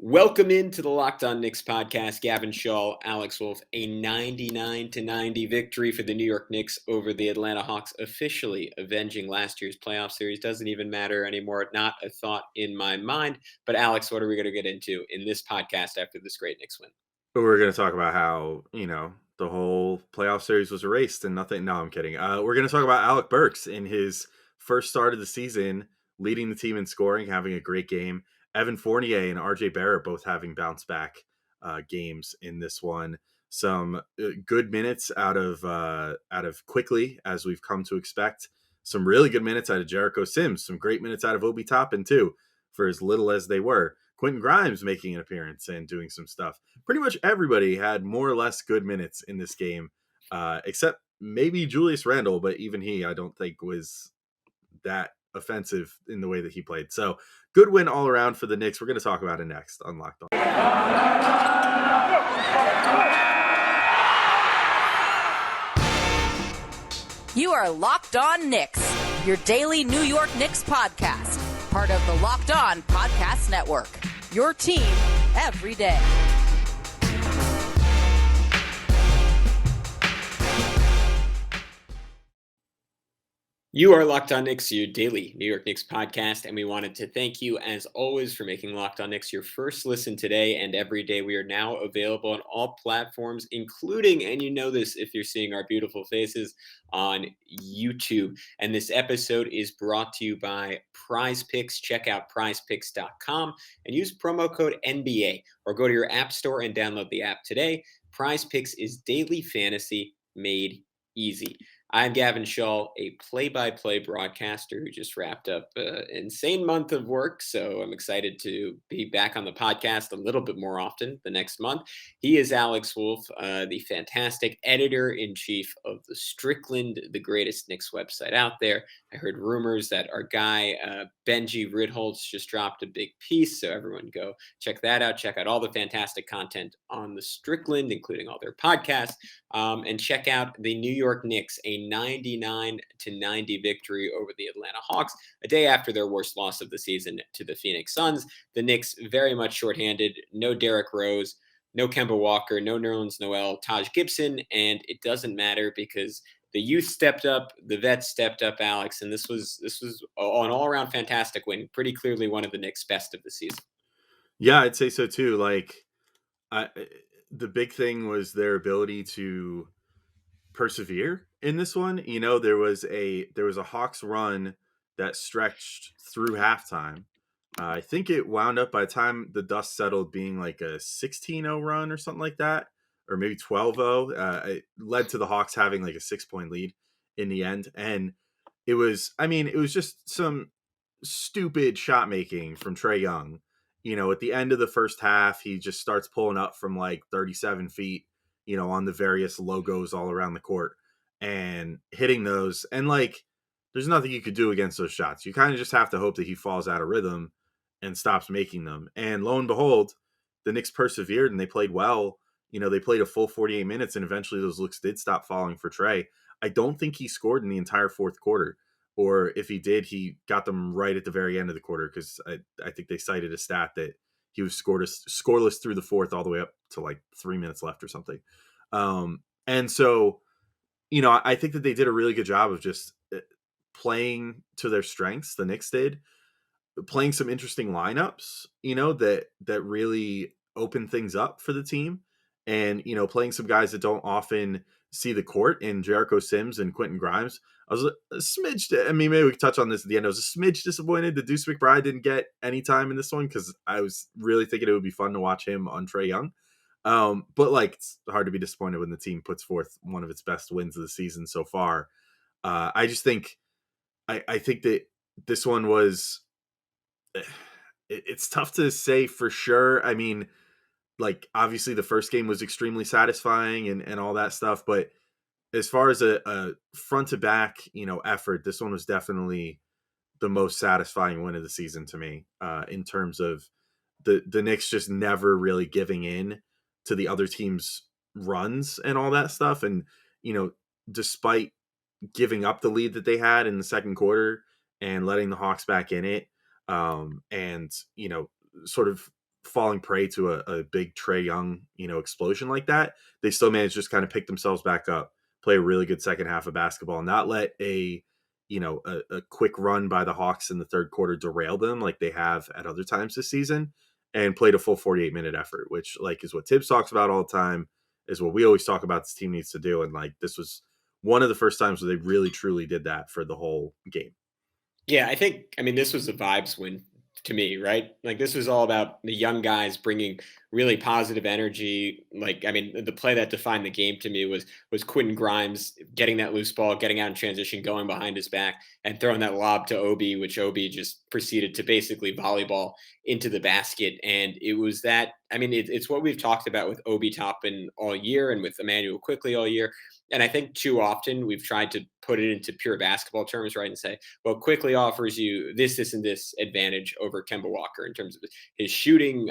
Welcome into the Locked On Knicks podcast. Gavin Shaw, Alex Wolf, a 99-90 victory for the New York Knicks over the Atlanta Hawks, officially avenging last year's playoff series. Doesn't even matter anymore. Not a thought in my mind. But Alex, what are we going to get into in this podcast after this great Knicks win? But we're going to talk about how, the whole playoff series was erased and nothing. No, I'm kidding. We're going to talk about Alec Burks in his first start of the season, leading the team in scoring, having a great game. Evan Fournier and RJ Barrett both having bounce back games in this one. Some good minutes out of Quickley, as we've come to expect. Some really good minutes out of Jericho Sims. Some great minutes out of Obi Toppin, too, for as little as they were. Quentin Grimes making an appearance and doing some stuff. Pretty much everybody had more or less good minutes in this game, except maybe Julius Randle, but even he, I don't think, was that offensive in the way that he played. So good win all around for the Knicks. We're going to talk about it next on Locked On. You are Locked On Knicks, your daily New York Knicks podcast, part of the Locked On Podcast Network, your team every day. You are Locked On Knicks, your daily New York Knicks podcast, and we wanted to thank you, as always, for making Locked On Knicks your first listen today and every day. We are now available on all platforms, including, and you know this if you're seeing our beautiful faces, on YouTube. And this episode is brought to you by Prize Picks. Check out prizepicks.com and use promo code NBA, or go to your app store and download the app today. Prize Picks is daily fantasy made easy. I'm Gavin Shaw, a play-by-play broadcaster who just wrapped up an insane month of work, so I'm excited to be back on the podcast a little bit more often the next month. He is Alex Wolf, the fantastic editor-in-chief of the Strickland, the greatest Knicks website out there. I heard rumors that our guy, Benji Ritholtz, just dropped a big piece, so everyone go check that out. Check out all the fantastic content on the Strickland, including all their podcasts. And check out the New York Knicks, a 99-90 victory over the Atlanta Hawks, a day after their worst loss of the season to the Phoenix Suns. The Knicks very much shorthanded. No Derrick Rose, no Kemba Walker, no Nerlens Noel, Taj Gibson, and it doesn't matter because the youth stepped up, the vets stepped up, Alex, and this was an all-around fantastic win. Pretty clearly one of the Knicks' best of the season. Yeah, I'd say so too. The big thing was their ability to persevere in this one. There was a Hawks run that stretched through halftime. I think it wound up, by the time the dust settled, being like a 16-0 run or something like that, or maybe 12-0. It led to the Hawks having like a 6-point lead in the end. And it was just some stupid shot making from Trae Young. At the end of the first half, he just starts pulling up from like 37 feet, on the various logos all around the court and hitting those. And like, there's nothing you could do against those shots. You kind of just have to hope that he falls out of rhythm and stops making them. And lo and behold, the Knicks persevered and they played well. They played a full 48 minutes and eventually those looks did stop falling for Trae. I don't think he scored in the entire fourth quarter. Or if he did, he got them right at the very end of the quarter, because I think they cited a stat that he was scoreless through the fourth all the way up to like 3 minutes left or something. And so, I think that they did a really good job of just playing to their strengths. The Knicks did, playing some interesting lineups, that really opened things up for the team. And, playing some guys that don't often see the court in Jericho Sims and Quentin Grimes. I was a smidge, maybe we could touch on this at the end. I was a smidge disappointed that Deuce McBride didn't get any time in this one, because I was really thinking it would be fun to watch him on Trae Young. But like, it's hard to be disappointed when the team puts forth one of its best wins of the season so far. I just think, I think that this one was, it's tough to say for sure. Like, obviously the first game was extremely satisfying and all that stuff, but as far as a front to back, effort, this one was definitely the most satisfying win of the season to me, in terms of the Knicks just never really giving in to the other team's runs and all that stuff. And, despite giving up the lead that they had in the second quarter and letting the Hawks back in it, and, sort of falling prey to a big Trae Young, explosion like that, they still managed to just kind of pick themselves back up, play a really good second half of basketball, not let a quick run by the Hawks in the third quarter derail them like they have at other times this season, and played a full 48-minute effort, which like is what Tibbs talks about all the time, is what we always talk about this team needs to do. And like this was one of the first times where they really truly did that for the whole game. Yeah, I mean, this was a vibes win to me, right? Like this was all about the young guys bringing really positive energy. Like, I mean, the play that defined the game to me was Quentin Grimes getting that loose ball, getting out in transition, going behind his back, and throwing that lob to Obi, which Obi just proceeded to basically volleyball into the basket. And it was that. I mean, it's what we've talked about with Obi Toppin all year and with Immanuel Quickley all year. And I think too often we've tried to put it into pure basketball terms, right? And say, well, Quickly offers you this, and this advantage over Kemba Walker in terms of his shooting,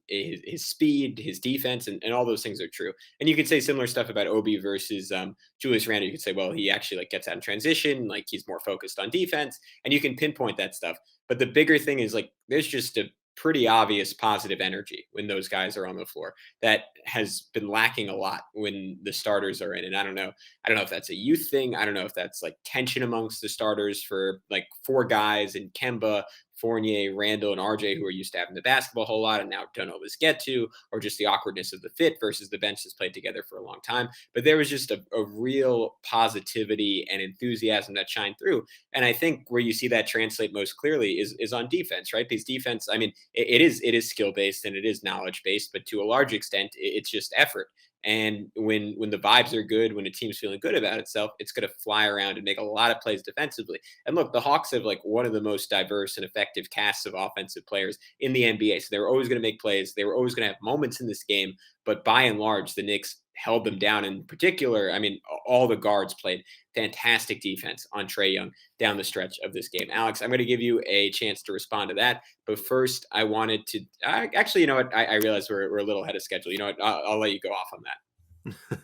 his speed, his defense, and all those things are true. And you could say similar stuff about Obi versus Julius Randle. You could say, well, he actually like gets out in transition, like he's more focused on defense, and you can pinpoint that stuff. But the bigger thing is like there's just a pretty obvious positive energy when those guys are on the floor that has been lacking a lot when the starters are in. And I don't know if that's a youth thing. I don't know if that's like tension amongst the starters for like four guys in Kemba, Fournier, Randall, and RJ who are used to having the basketball a whole lot and now don't always get to, or just the awkwardness of the fit versus the bench that's played together for a long time. But there was just a real positivity and enthusiasm that shined through. And I think where you see that translate most clearly is on defense, right? Because defense, I mean, it is skill based and it is knowledge based, but to a large extent, it's just effort. And when the vibes are good, when a team's feeling good about itself, it's going to fly around and make a lot of plays defensively. And look, the Hawks have like one of the most diverse and effective casts of offensive players in the NBA. So they were always going to make plays. They were always going to have moments in this game. But by and large, the Knicks held them down. In particular, I mean, all the guards played fantastic defense on Trae Young down the stretch of this game. Alex, I'm going to give you a chance to respond to that. But first, I wanted to actually, you know what? I realize we're a little ahead of schedule. You know what? I'll let you go off on that.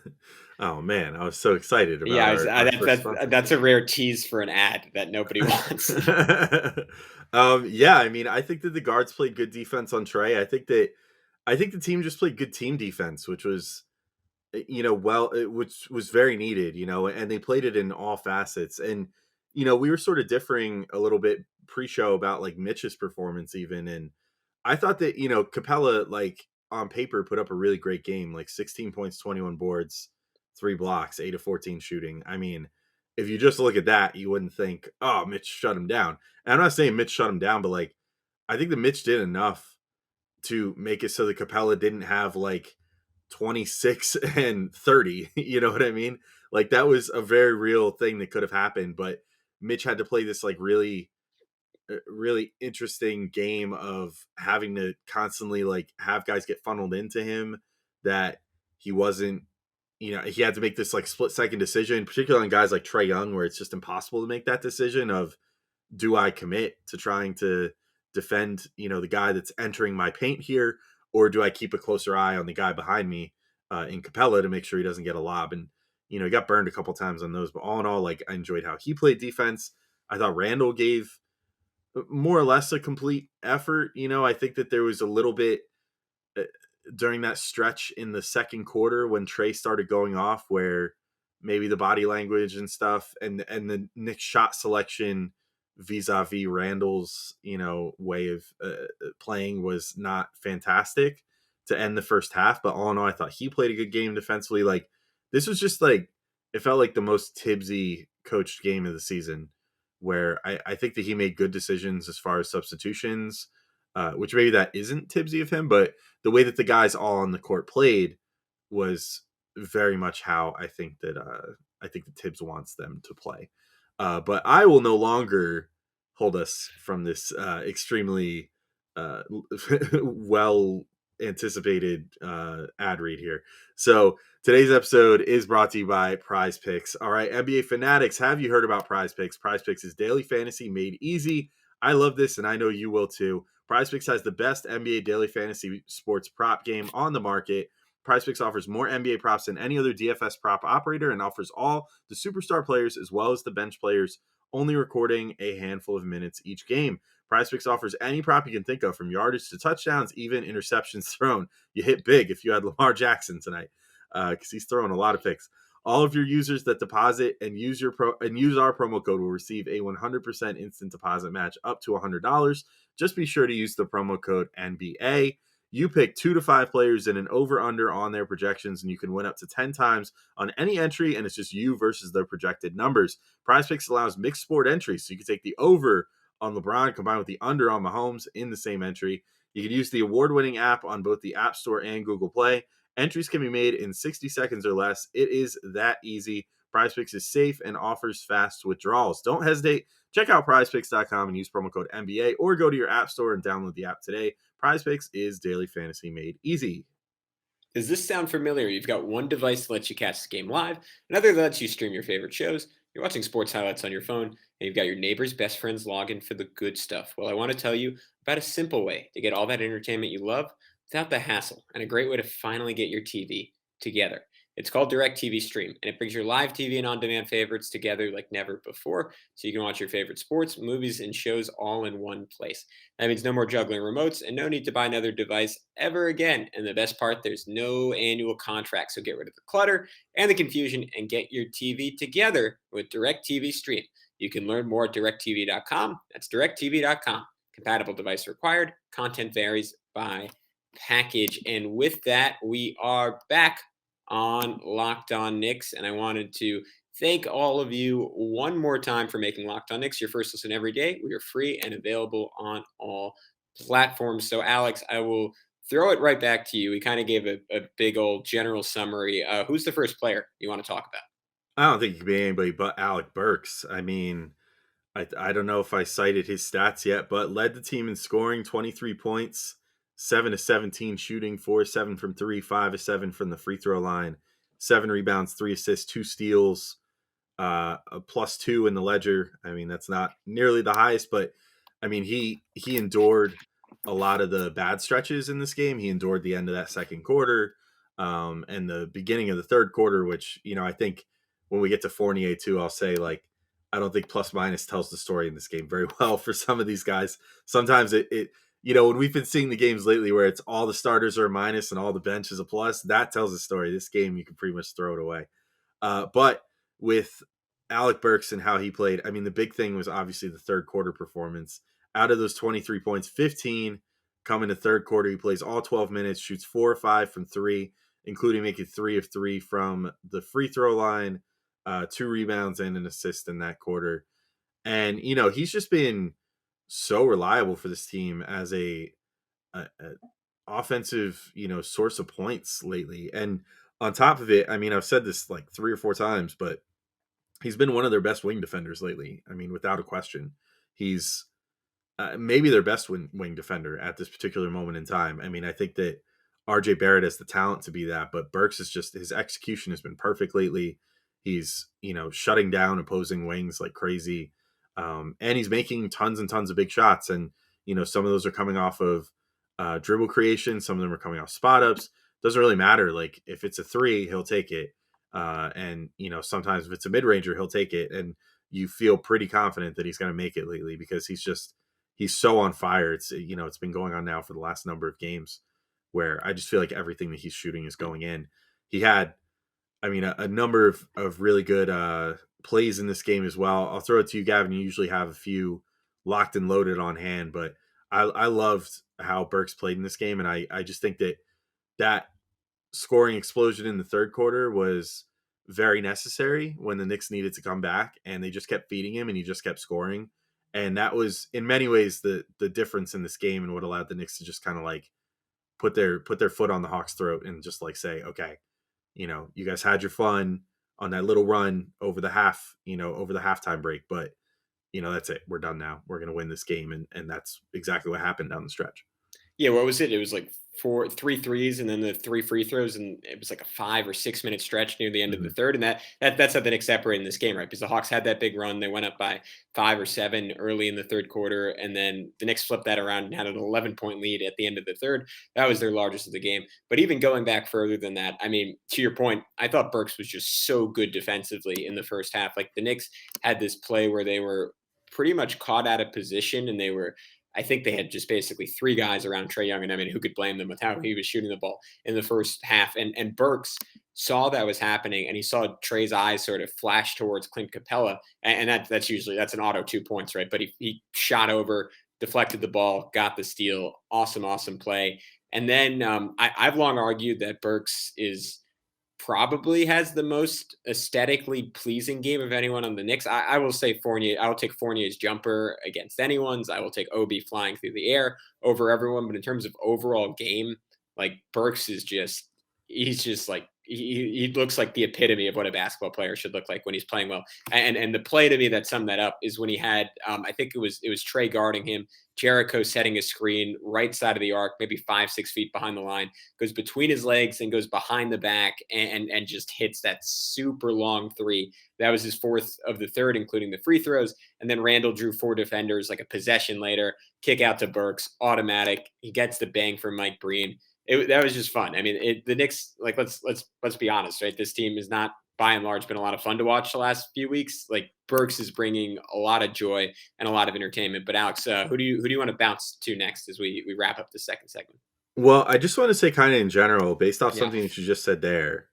Oh man, I was so excited about that's a rare tease for an ad that nobody wants. Yeah, I mean, I think that the guards played good defense on Trae. I think the team just played good team defense, which was, which was very needed, and they played it in all facets. And, we were sort of differing a little bit pre-show about like Mitch's performance even. And I thought that, Capella, like on paper, put up a really great game, like 16 points, 21 boards, 3 blocks, 8 of 14 shooting. I mean, if you just look at that, you wouldn't think, oh, Mitch shut him down. And I'm not saying Mitch shut him down, but like, I think that Mitch did enough to make it so that Capella didn't have like 26 and 30. You know what I mean? Like that was a very real thing that could have happened, but Mitch had to play this like really interesting game of having to constantly like have guys get funneled into him that he wasn't, he had to make this like split second decision, particularly on guys like Trae Young, where it's just impossible to make that decision of, do I commit to trying to defend, the guy that's entering my paint here, or do I keep a closer eye on the guy behind me in Capella to make sure he doesn't get a lob? And, he got burned a couple times on those, but all in all, like I enjoyed how he played defense. I thought Randall gave more or less a complete effort. I think that there was a little bit during that stretch in the second quarter when Trae started going off where maybe the body language and stuff and the Knicks shot selection vis-a-vis Randall's, way of playing was not fantastic to end the first half. But all in all, I thought he played a good game defensively. Like this was just like, it felt like the most Tibbsy coached game of the season, where I think that he made good decisions as far as substitutions, which maybe that isn't Tibbsy of him, but the way that the guys all on the court played was very much how I think that Tibbs wants them to play. But I will no longer hold us from this extremely well anticipated ad read here. So today's episode is brought to you by Prize Picks. All right, NBA fanatics, have you heard about Prize Picks? Prize Picks is daily fantasy made easy. I love this, and I know you will too. Prize Picks has the best NBA daily fantasy sports prop game on the market. Prize Picks offers more NBA props than any other DFS prop operator and offers all the superstar players as well as the bench players, only recording a handful of minutes each game. PrizePicks offers any prop you can think of, from yardage to touchdowns, even interceptions thrown. You hit big if you had Lamar Jackson tonight, because he's throwing a lot of picks. All of your users that deposit and use our promo code will receive a 100% instant deposit match up to $100. Just be sure to use the promo code NBA. You pick 2 to 5 players in an over-under on their projections, and you can win up to 10 times on any entry, and it's just you versus their projected numbers. PrizePicks allows mixed sport entries, so you can take the over on LeBron combined with the under on Mahomes in the same entry. You can use the award-winning app on both the App Store and Google Play. Entries can be made in 60 seconds or less. It is that easy. PrizePicks is safe and offers fast withdrawals. Don't hesitate. Check out prizepicks.com and use promo code NBA, or go to your app store and download the app today. PrizePicks is daily fantasy made easy. Does this sound familiar? You've got one device that lets you catch the game live, another that lets you stream your favorite shows. You're watching sports highlights on your phone, and you've got your neighbor's best friend's login for the good stuff. Well, I want to tell you about a simple way to get all that entertainment you love without the hassle, and a great way to finally get your TV together. It's called Directv Stream, and it brings your live TV and on-demand favorites together like never before, so you can watch your favorite sports, movies, and shows all in one place. That means no more juggling remotes and no need to buy another device ever again. And the best part, there's no annual contract, so get rid of the clutter and the confusion and get your TV together with Directv Stream. You can learn more at directv.com. That's directv.com. Compatible device required. Content varies by package. And with that, we are back on Locked On Knicks, and I wanted to thank all of you one more time for making Locked On Knicks your first listen every day. We are free and available on all platforms. So, Alex, I will throw it right back to you. We kind of gave a big old general summary. Who's the first player you want to talk about? I don't think it could be anybody but Alec Burks. I mean, I don't know if I cited his stats yet, but led the team in scoring, 23 points, 7 of 17 shooting, 4 of 7 from 3, 5 of 7 from the free throw line, 7 rebounds, 3 assists, 2 steals, a +2 in the ledger. I mean, that's not nearly the highest, but I mean, he endured a lot of the bad stretches in this game. He endured the end of that second quarter, and the beginning of the third quarter, which, I think when we get to Fournier too, I'll say, like, I don't think plus minus tells the story in this game very well for some of these guys. Sometimes it when we've been seeing the games lately where it's all the starters are a minus and all the bench is a plus, that tells a story. This game, you can pretty much throw it away. But with Alec Burks and how he played, I mean, the big thing was obviously the third quarter performance. Out of those 23 points, 15 come in the third quarter. He plays all 12 minutes, shoots 4 or 5 from 3, including making 3 of 3 from the free throw line, 2 rebounds and an assist in that quarter. And, he's just been so reliable for this team as a offensive, source of points lately. And on top of it, I mean, I've said this like 3 or 4 times, but he's been one of their best wing defenders lately. I mean, without a question, he's maybe their best wing defender at this particular moment in time. I mean, I think that RJ Barrett has the talent to be that, but Burks is just, his execution has been perfect lately. He's, shutting down opposing wings like crazy. And he's making tons and tons of big shots. And, some of those are coming off of dribble creation. Some of them are coming off spot ups. Doesn't really matter. Like, if it's a 3, he'll take it. And, sometimes if it's a mid-ranger, he'll take it. And you feel pretty confident that he's going to make it lately because he's so on fire. It's, it's been going on now for the last number of games where I just feel like everything that he's shooting is going in. He had, I mean, a number of really good plays in this game as well. I'll throw it to you, Gavin. You usually have a few locked and loaded on hand, but I loved how Burks played in this game. And I just think that scoring explosion in the third quarter was very necessary when the Knicks needed to come back, and they just kept feeding him and he just kept scoring. And that was in many ways the difference in this game and what allowed the Knicks to just kind of like put their foot on the Hawks' throat and just like say, okay, you guys had your fun on that little run over the halftime break, but that's it. We're done now. We're going to win this game. And that's exactly what happened down the stretch. Yeah, what was it? It was like 3 threes and then the 3 free throws, and it was like a 5 or 6 minute stretch near the end of the third. And that's how the Knicks separated in this game, right? Because the Hawks had that big run. They went up by 5 or 7 early in the third quarter, and then the Knicks flipped that around and had an 11-point lead at the end of the third. That was their largest of the game. But even going back further than that, I mean, to your point, I thought Burks was just so good defensively in the first half. Like, the Knicks had this play where they were pretty much caught out of position, and they were I think they had just basically three guys around Trae Young, and I mean, who could blame them with how he was shooting the ball in the first half? And Burks saw that was happening, and he saw Trae's eyes sort of flash towards Clint Capella, and that's usually that's an auto 2 points, right? But he shot over, deflected the ball, got the steal. Awesome play. And then I've long argued that Burks is probably has the most aesthetically pleasing game of anyone on the Knicks. I will say Fournier. I will take Fournier's jumper against anyone's. I will take Obi flying through the air over everyone. But in terms of overall game, like Burks is just he's just like he looks like the epitome of what a basketball player should look like when he's playing well. And the play to me that summed that up is when he had I think it was Trae guarding him, Jericho setting a screen right side of the arc, maybe 5-6 feet behind the line, goes between his legs and goes behind the back and just hits that super long three. That was his fourth of the third, including the free throws. And then Randall drew four defenders like a possession later, kick out to Burks, automatic. He gets the bang for Mike Breen. That was just fun. I mean, the Knicks, like let's be honest, right? This team is not by and large been a lot of fun to watch the last few weeks. Like Burks is bringing a lot of joy and a lot of entertainment. But Alex, who do you want to bounce to next as we wrap up the second segment? Well, I just want to say, kind of in general, based off something that you just said there,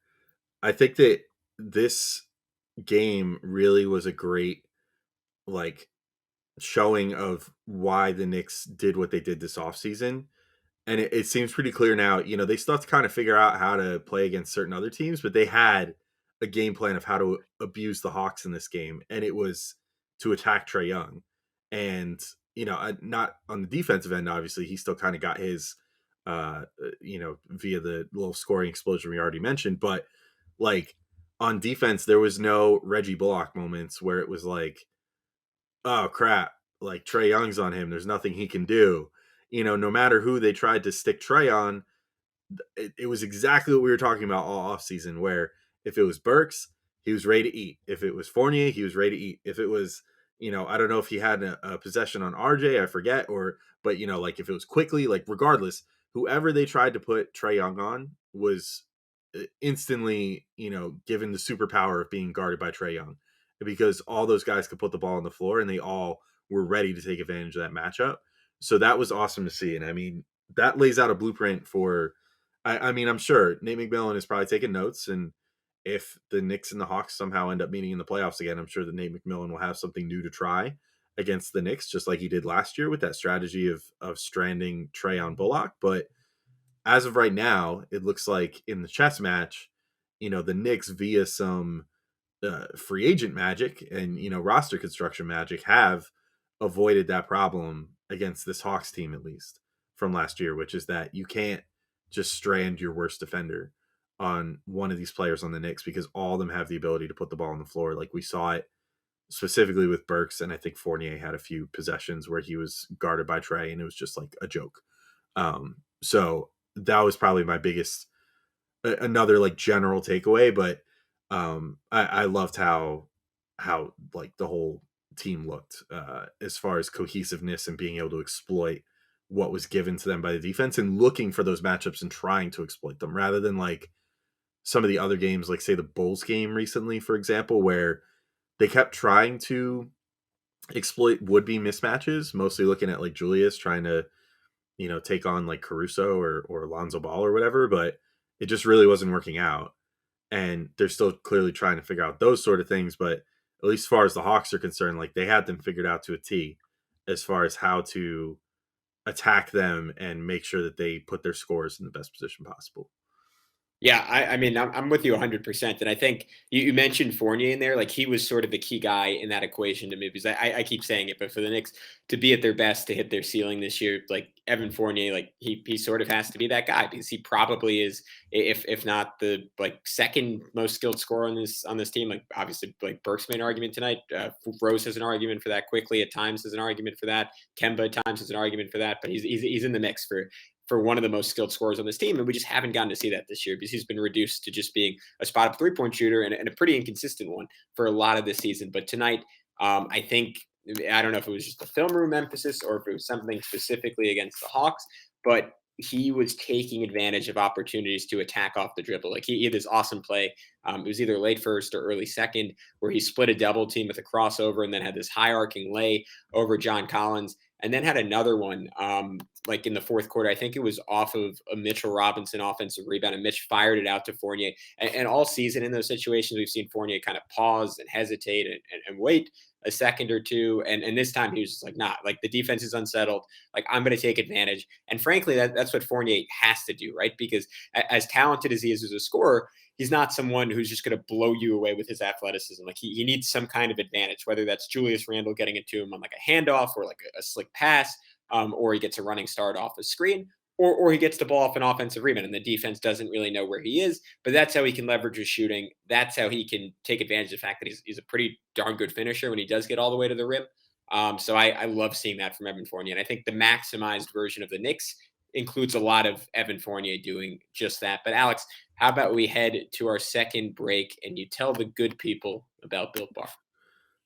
I think that this game really was a great like showing of why the Knicks did what they did this offseason. And it seems pretty clear now, they still have to kind of figure out how to play against certain other teams, but they had a game plan of how to abuse the Hawks in this game. And it was to attack Trae Young. And, not on the defensive end, obviously, he still kind of got his, via the little scoring explosion we already mentioned. But like on defense, there was no Reggie Bullock moments where it was like, oh crap, like Trae Young's on him. There's nothing he can do. No matter who they tried to stick Trae on, it was exactly what we were talking about all offseason, where if it was Burks, he was ready to eat. If it was Fournier, he was ready to eat. If it was, I don't know if he had a possession on RJ, I forget, but like if it was Quickley, like regardless, whoever they tried to put Trae Young on was instantly, given the superpower of being guarded by Trae Young, because all those guys could put the ball on the floor and they all were ready to take advantage of that matchup. So that was awesome to see. And I mean, that lays out a blueprint for, I mean, I'm sure Nate McMillan is probably taking notes. And if the Knicks and the Hawks somehow end up meeting in the playoffs again, I'm sure that Nate McMillan will have something new to try against the Knicks, just like he did last year with that strategy of stranding Trae on Bullock. But as of right now, it looks like in the chess match, the Knicks via some free agent magic and, roster construction magic have avoided that problem against this Hawks team, at least from last year, which is that you can't just strand your worst defender on one of these players on the Knicks, because all of them have the ability to put the ball on the floor. Like we saw it specifically with Burks, and I think Fournier had a few possessions where he was guarded by Trae and it was just like a joke. So that was probably my biggest, another like general takeaway, but I loved how like the whole team looked as far as cohesiveness and being able to exploit what was given to them by the defense and looking for those matchups and trying to exploit them, rather than like some of the other games, like say the Bulls game recently, for example, where they kept trying to exploit would-be mismatches, mostly looking at like Julius trying to, take on like Caruso or Lonzo Ball or whatever, but it just really wasn't working out. And they're still clearly trying to figure out those sort of things, but at least as far as the Hawks are concerned, like they had them figured out to a T as far as how to attack them and make sure that they put their scores in the best position possible. Yeah, I mean, I'm with you 100%. And I think you mentioned Fournier in there. Like, he was sort of the key guy in that equation to me, because I keep saying it, but for the Knicks to be at their best, to hit their ceiling this year, like Evan Fournier, like he sort of has to be that guy, because he probably is, if not the like second most skilled scorer on this team. Like, obviously, like Burks made an argument tonight. Rose has an argument for that. Quickley at times has an argument for that. Kemba at times has an argument for that. But he's in the mix for one of the most skilled scorers on this team. And we just haven't gotten to see that this year, because he's been reduced to just being a spot up 3-point shooter and a pretty inconsistent one for a lot of this season. But tonight, I think, I don't know if it was just a film room emphasis or if it was something specifically against the Hawks, but he was taking advantage of opportunities to attack off the dribble. Like he had this awesome play. It was either late first or early second, where he split a double team with a crossover and then had this high arcing lay over John Collins. and then had another one like in the fourth quarter. I think it was off of a Mitchell Robinson offensive rebound, and Mitch fired it out to Fournier. And all season in those situations, we've seen Fournier kind of pause and hesitate and wait a second or two. And this time he was just like, nah, like the defense is unsettled. Like I'm going to take advantage. And frankly, that's what Fournier has to do, right? Because as talented as he is as a scorer, he's not someone who's just going to blow you away with his athleticism. Like he needs some kind of advantage, whether that's Julius Randle getting it to him on like a handoff or like a slick pass, or he gets a running start off a screen, or he gets the ball off an offensive rebound and the defense doesn't really know where he is. But that's how he can leverage his shooting. That's how he can take advantage of the fact that he's a pretty darn good finisher when he does get all the way to the rim. So I love seeing that from Evan Fournier. And I think the maximized version of the Knicks includes a lot of Evan Fournier doing just that. But Alex, how about we head to our second break and you tell the good people about Built Bar?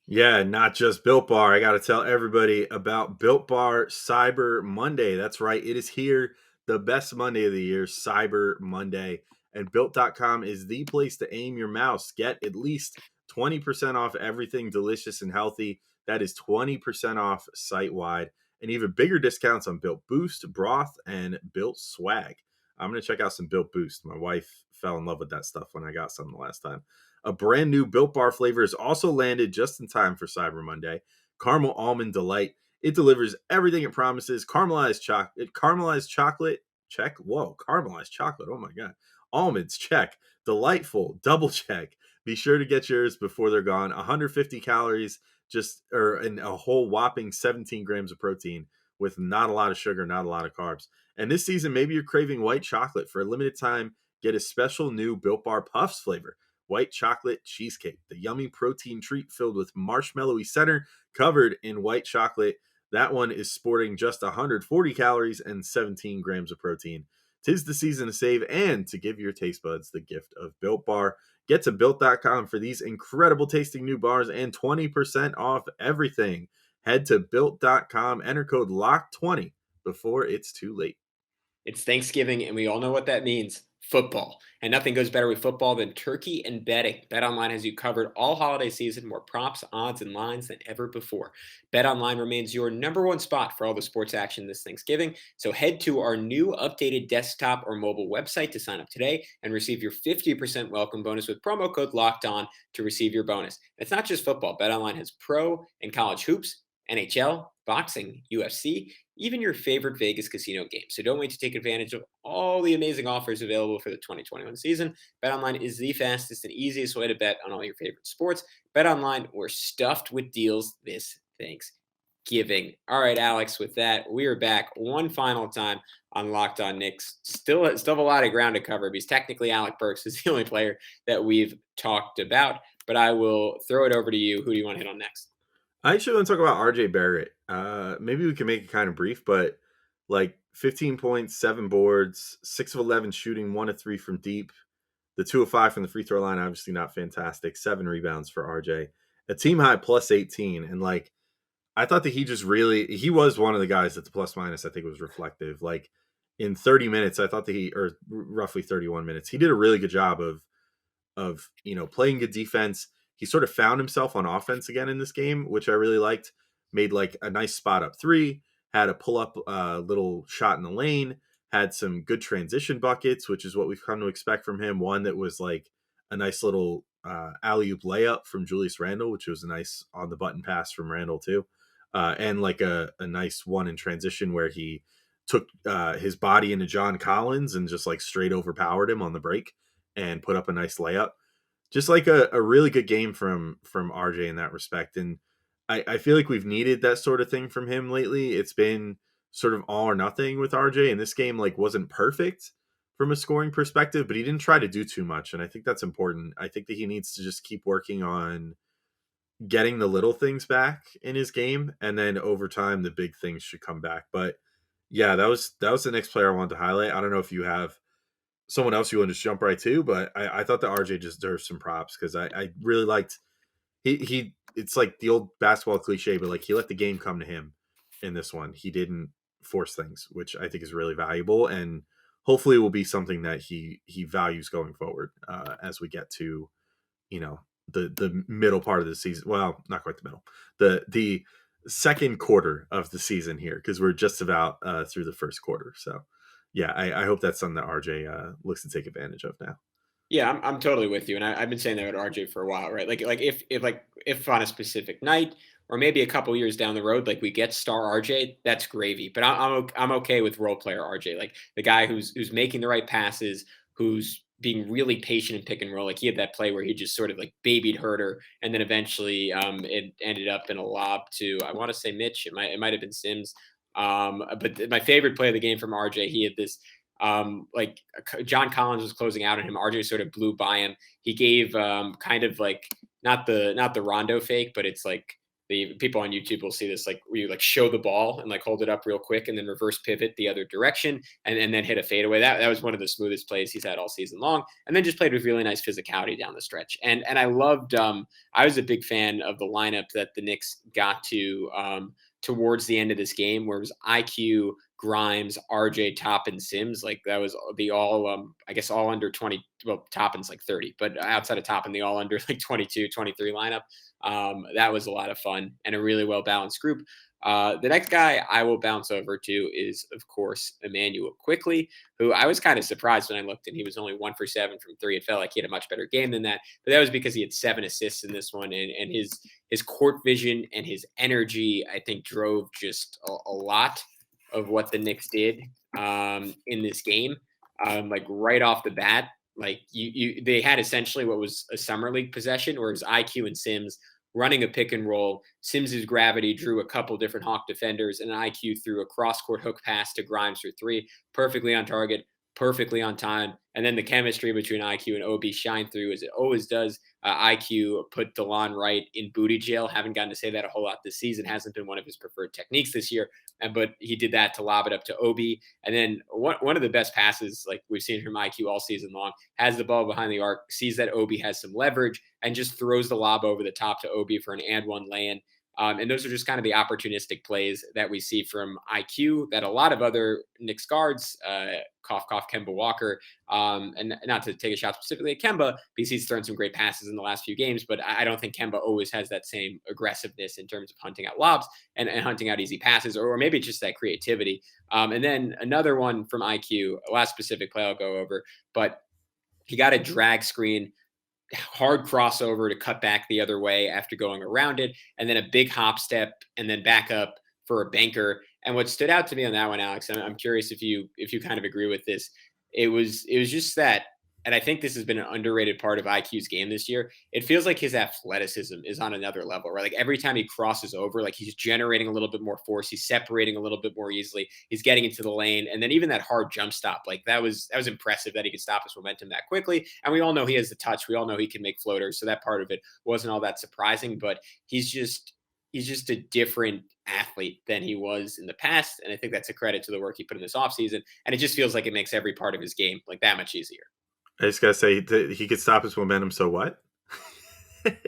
Yeah, not just Built Bar. I got to tell everybody about Built Bar Cyber Monday. That's right. It is here, the best Monday of the year, Cyber Monday. And Built.com is the place to aim your mouse. Get at least 20% off everything delicious and healthy. That is 20% off site-wide. And even bigger discounts on Built Boost, Broth, and Built Swag. I'm going to check out some Built Boost. My wife fell in love with that stuff when I got some the last time. A brand new Built Bar flavor has also landed just in time for Cyber Monday. Caramel Almond Delight. It delivers everything it promises. Caramelized chocolate, check. Whoa, caramelized chocolate. Oh my God. Almonds, check. Delightful, double check. Be sure to get yours before they're gone. 150 calories, and a whole whopping 17 grams of protein with not a lot of sugar, not a lot of carbs. And this season, maybe you're craving white chocolate. For a limited time, get a special new Built Bar Puffs flavor. White chocolate cheesecake, the yummy protein treat filled with marshmallowy center covered in white chocolate. That one is sporting just 140 calories and 17 grams of protein. 'Tis the season to save and to give your taste buds the gift of Built Bar. Get to Built.com for these incredible tasting new bars and 20% off everything. Head to Built.com, enter code LOCK20 before it's too late. It's Thanksgiving, and we all know what that means. Football. And nothing goes better with football than turkey and betting. BetOnline has you covered all holiday season, more props, odds, and lines than ever before. BetOnline remains your number one spot for all the sports action this Thanksgiving. So head to our new updated desktop or mobile website to sign up today and receive your 50% welcome bonus with promo code Locked On to receive your bonus. It's not just football. BetOnline has pro and college hoops, NHL, boxing, UFC, even your favorite Vegas casino game. So don't wait to take advantage of all the amazing offers available for the 2021 season. BetOnline is the fastest and easiest way to bet on all your favorite sports. BetOnline, we're stuffed with deals this Thanksgiving. All right, Alex, with that, we are back one final time on Locked On Knicks. Still have a lot of ground to cover because technically Alec Burks is the only player that we've talked about. But I will throw it over to you. Who do you want to hit on next? I actually want to talk about RJ Barrett. Maybe we can make it kind of brief, but like 15 points, 7 boards, 6 of 11 shooting, 1 of 3 from deep. The 2 of 5 from the free throw line, obviously not fantastic. 7 rebounds for RJ. A team high plus 18. And like, I thought that he was one of the guys that the plus minus I think was reflective. Like in 30 minutes, I thought that or roughly 31 minutes, he did a really good job of playing good defense. He sort of found himself on offense again in this game, which I really liked. Made like a nice spot up 3, had a pull up little shot in the lane, had some good transition buckets, which is what we've come to expect from him. One that was like a nice little alley-oop layup from Julius Randle, which was a nice on the button pass from Randle too. And like a nice one in transition where he took his body into John Collins and just like straight overpowered him on the break and put up a nice layup. Just like a really good game from RJ in that respect. And I feel like we've needed that sort of thing from him lately. It's been sort of all or nothing with RJ, and this game like wasn't perfect from a scoring perspective, but he didn't try to do too much. And I think that's important. I think that he needs to just keep working on getting the little things back in his game. And then over time, the big things should come back. But yeah, that was the next player I wanted to highlight. I don't know if you have someone else you want to just jump right to, but I thought that RJ just deserves some props because I really liked he it's like the old basketball cliche, but like he let the game come to him in this one. He didn't force things, which I think is really valuable and hopefully will be something that he values going forward as we get to the middle part of the season. Well, not quite the middle. The second quarter of the season here because we're just about through the first quarter. So, yeah, I hope that's something that RJ looks to take advantage of now. Yeah, I'm totally with you, and I've been saying that with RJ for a while, right? Like if on a specific night or maybe a couple years down the road, like we get star RJ, that's gravy. But I'm okay with role player RJ, like the guy who's making the right passes, who's being really patient in pick and roll. Like he had that play where he just sort of like babied Herter, and then eventually it ended up in a lob to, I want to say Mitch. It might have been Sims. But my favorite play of the game from RJ, he had this like John Collins was closing out on him. RJ sort of blew by him. He gave kind of like not the Rondo fake, but it's like the people on YouTube will see this, like where you like show the ball and like hold it up real quick and then reverse pivot the other direction and then hit a fadeaway. That was one of the smoothest plays he's had all season long. And then just played with really nice physicality down the stretch. And I loved I was a big fan of the lineup that the Knicks got to towards the end of this game, where it was IQ, Grimes, RJ, Toppin, Sims. Like that was the all, I guess all under 20. Well, Toppin's like 30, but outside of Toppin, the all under like 22, 23 lineup. That was a lot of fun and a really well balanced group. The next guy I will bounce over to is, of course, Immanuel Quickley, who I was kind of surprised when I looked and he was only 1 for 7 from three. It felt like he had a much better game than that, but that was because he had 7 assists in this one, and his court vision and his energy, I think, drove just a lot of what the Knicks did in this game. Like right off the bat, like they had essentially what was a summer league possession, where it was IQ and Sims running a pick and roll. Sims's gravity drew a couple different Hawk defenders, and IQ threw a cross court hook pass to Grimes for three, perfectly on target, perfectly on time. And then the chemistry between IQ and OB shined through as it always does. IQ put DeLon Wright in booty jail. Haven't gotten to say that a whole lot this season. Hasn't been one of his preferred techniques this year. But he did that to lob it up to OB. And then one of the best passes like we've seen from IQ all season long, has the ball behind the arc, sees that OB has some leverage, and just throws the lob over the top to OB for an and one lay-in. And those are just kind of the opportunistic plays that we see from IQ that a lot of other Knicks guards, cough, cough, Kemba Walker, and not to take a shot specifically at Kemba, because he's thrown some great passes in the last few games, but I don't think Kemba always has that same aggressiveness in terms of hunting out lobs and hunting out easy passes, or maybe just that creativity. And then another one from IQ, last specific play I'll go over, but he got a drag screen, hard crossover to cut back the other way after going around it, and then a big hop step and then back up for a banker. And what stood out to me on that one, Alex, and I'm curious if you kind of agree with this, it was just that, and I think this has been an underrated part of IQ's game this year. It feels like his athleticism is on another level, right? Like every time he crosses over, like he's generating a little bit more force, he's separating a little bit more easily, he's getting into the lane, and then even that hard jump stop, like that was impressive that he could stop his momentum that quickly. And we all know he has the touch, we all know he can make floaters, so that part of it wasn't all that surprising. But he's just a different athlete than he was in the past, and I think that's a credit to the work he put in this offseason. And it just feels like it makes every part of his game like that much easier. I just gotta say he could stop his momentum. So what?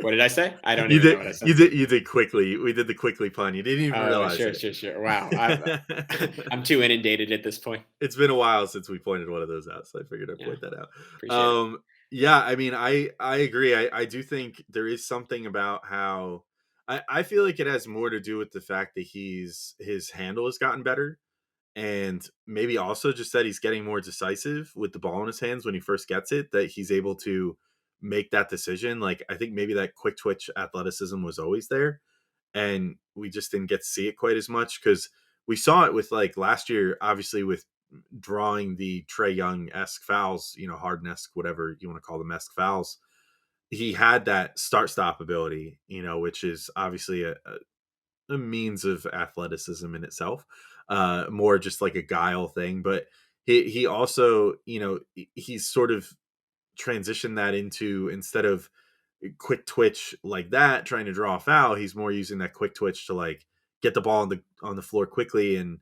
What did I say? I don't You even know did. what I said. You did quickly. We did the quickly pun. You didn't even Oh, realize sure, it. sure, sure. Wow. I'm too inundated at this point. It's been a while since we pointed one of those out, so I figured I'd point that out. Appreciate it. Yeah, I mean, I agree. I do think there is something about how I feel like it has more to do with the fact that his handle has gotten better, and maybe also just that he's getting more decisive with the ball in his hands when he first gets it, that he's able to make that decision. Like I think maybe that quick twitch athleticism was always there, and we just didn't get to see it quite as much because we saw it with like last year, obviously with drawing the Trey Young-esque fouls, Harden-esque, whatever you want to call them, esque fouls. He had that start-stop ability, which is obviously a means of athleticism in itself, more just like a guile thing. But he also, he's sort of transitioned that into, instead of quick twitch like that trying to draw a foul, he's more using that quick twitch to like get the ball on the floor quickly and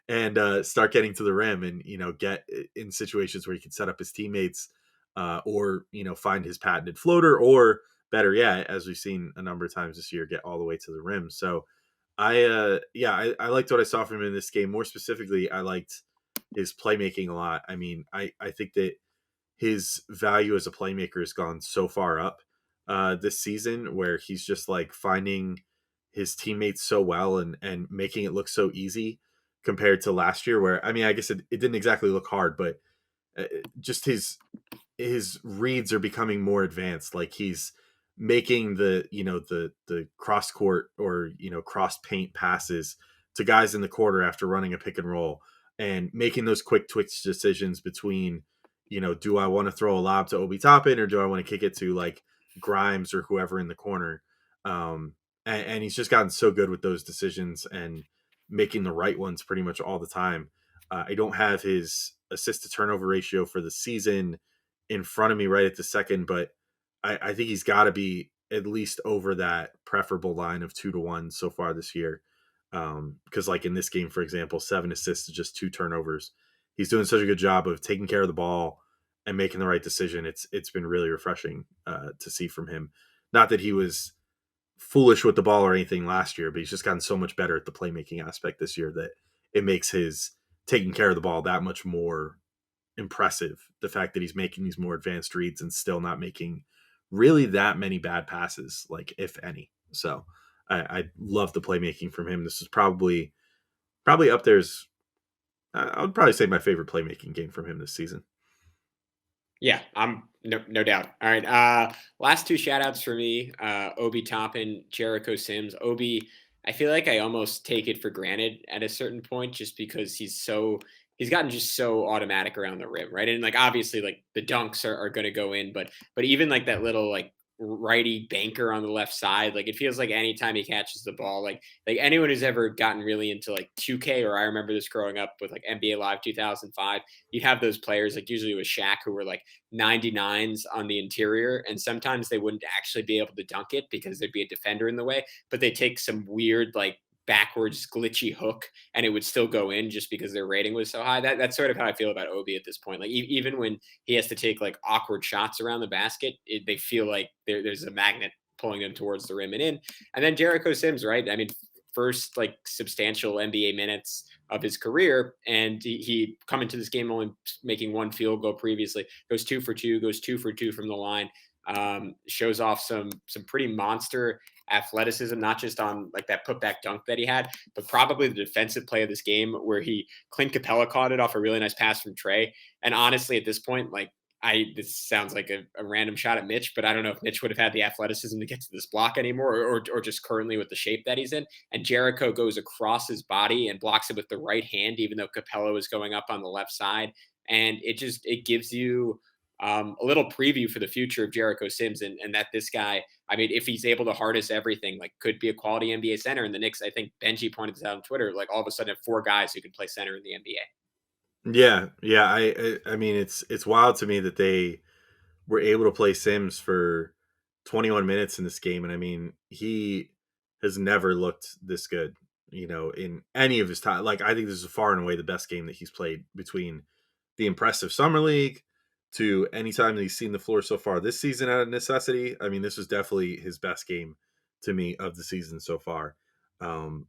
and start getting to the rim, and get in situations where he can set up his teammates, or find his patented floater, or better yet, as we've seen a number of times this year, get all the way to the rim. So I liked what I saw from him in this game. More specifically, I liked his playmaking a lot. I mean, I think that his value as a playmaker has gone so far up this season, where he's just like finding his teammates so well and making it look so easy compared to last year, where I mean, I guess it didn't exactly look hard, but just his reads are becoming more advanced. Like he's making the cross court or cross paint passes to guys in the quarter after running a pick and roll, and making those quick twitch decisions between, do I want to throw a lob to Obi Toppin or do I want to kick it to like Grimes or whoever in the corner. And he's just gotten so good with those decisions and making the right ones pretty much all the time. I don't have his assist to turnover ratio for the season in front of me right at the second, but I think he's got to be at least over that preferable line of 2-1 so far this year. Because like in this game, for example, 7 assists to just 2 turnovers. He's doing such a good job of taking care of the ball and making the right decision. It's been really refreshing to see from him. Not that he was foolish with the ball or anything last year, but he's just gotten so much better at the playmaking aspect this year that it makes his taking care of the ball that much more impressive. The fact that he's making these more advanced reads and still not making really that many bad passes, like if any. So I love the playmaking from him. This is probably up there as I would probably say my favorite playmaking game from him this season. Yeah, I'm no doubt. All right. Last two shout outs for me. Obi Toppin, Jericho Sims. Obi, I feel like I almost take it for granted at a certain point just because he's gotten just so automatic around the rim, right? And like obviously like the dunks are gonna go in, but even like that little like righty banker on the left side, like it feels like anytime he catches the ball, like anyone who's ever gotten really into like 2K, or I remember this growing up with like NBA Live 2005, you'd have those players like usually with Shaq who were like 99s on the interior, and sometimes they wouldn't actually be able to dunk it because there'd be a defender in the way, but they take some weird like backwards glitchy hook and it would still go in just because their rating was so high. That's sort of how I feel about Obi at this point. Like even when he has to take like awkward shots around the basket, they feel like there's a magnet pulling them towards the rim and in. And then Jericho Sims, right? I mean, first like substantial NBA minutes of his career, and he come into this game only making one field goal previously. Goes 2 for 2, goes 2 for 2 from the line. Shows off some pretty monster athleticism, not just on like that putback dunk that he had, but probably the defensive play of this game where Clint Capella caught it off a really nice pass from Trey. And honestly, at this point, like this sounds like a random shot at Mitch, but I don't know if Mitch would have had the athleticism to get to this block anymore, or just currently with the shape that he's in. And Jericho goes across his body and blocks it with the right hand, even though Capella was going up on the left side. And it gives you a little preview for the future of Jericho Sims, and that this guy, I mean, if he's able to harness everything, like could be a quality NBA center. And the Knicks, I think Benji pointed this out on Twitter, like all of a sudden have 4 guys who can play center in the NBA. Yeah. I mean, it's wild to me that they were able to play Sims for 21 minutes in this game, and I mean, he has never looked this good, in any of his time. Like, I think this is far and away the best game that he's played between the impressive summer league to any time that he's seen the floor so far this season out of necessity. I mean, this was definitely his best game to me of the season so far. Um,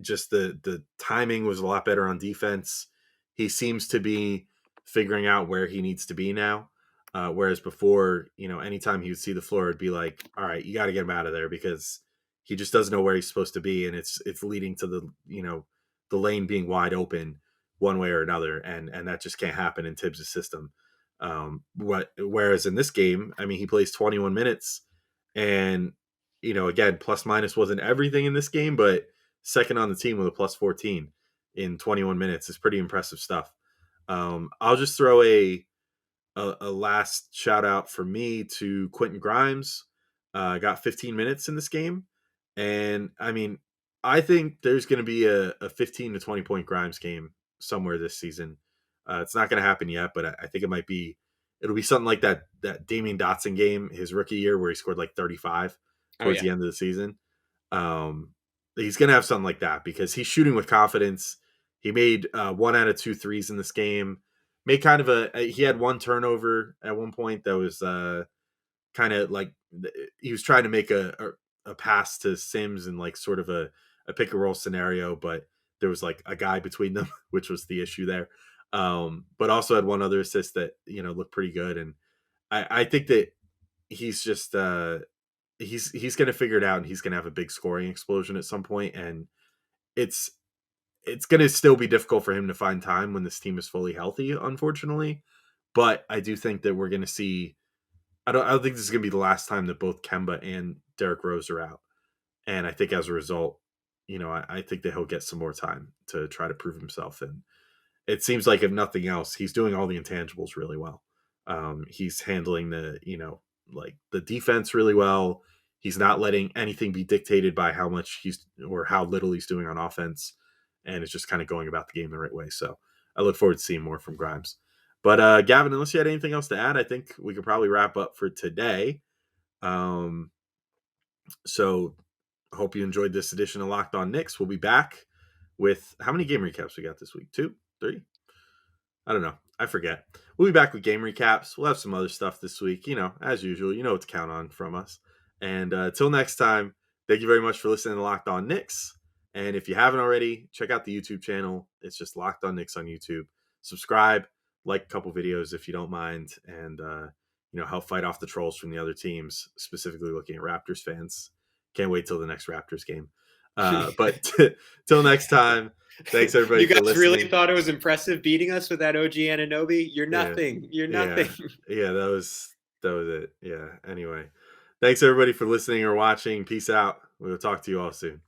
just the timing was a lot better on defense. He seems to be figuring out where he needs to be now. Whereas before, anytime he would see the floor, it'd be like, all right, you got to get him out of there because he just doesn't know where he's supposed to be. And it's leading to the lane being wide open one way or another. And that just can't happen in Tibbs' system. Whereas in this game, I mean, he plays 21 minutes and, again, plus minus wasn't everything in this game, but second on the team with a plus 14 in 21 minutes is pretty impressive stuff. I'll just throw a last shout out for me to Quentin Grimes. Got 15 minutes in this game. And I mean, I think there's going to be a 15 to 20 point Grimes game somewhere this season. It's not going to happen yet, but I think it'll be something like that Damian Dotson game, his rookie year, where he scored like 35 towards the end of the season. He's going to have something like that because he's shooting with confidence. He made 1 out of 2 threes in this game. Made kind of he had 1 turnover at one point that was kind of like he was trying to make a pass to Sims in like sort of a pick and roll scenario, but there was like a guy between them, which was the issue there. But also had 1 other assist that looked pretty good, and I think that he's just he's going to figure it out, and he's going to have a big scoring explosion at some point, and it's going to still be difficult for him to find time when this team is fully healthy, unfortunately. But I do think that we're going to see. I don't think this is going to be the last time that both Kemba and Derrick Rose are out, and I think as a result, I think that he'll get some more time to try to prove himself. And it seems like, if nothing else, he's doing all the intangibles really well. He's handling like the defense really well. He's not letting anything be dictated by how much or how little he's doing on offense, and it's just kind of going about the game the right way. So I look forward to seeing more from Grimes. But Gavin, unless you had anything else to add, I think we could probably wrap up for today. So I hope you enjoyed this edition of Locked On Knicks. We'll be back with how many game recaps we got this week? 2, 3? I don't know. I forget. We'll be back with game recaps. We'll have some other stuff this week. As usual, what to count on from us. And until next time, thank you very much for listening to Locked On Knicks. And if you haven't already, check out the YouTube channel. It's just Locked On Knicks on YouTube. Subscribe, like a couple videos if you don't mind, and help fight off the trolls from the other teams, specifically looking at Raptors fans. Can't wait till the next Raptors game. But till next time, thanks everybody you guys for listening. Really thought it was impressive beating us with that OG Anunoby? You're nothing. Yeah. You're nothing. Yeah, that was it. Yeah. Anyway, thanks everybody for listening or watching. Peace out. We'll talk to you all soon.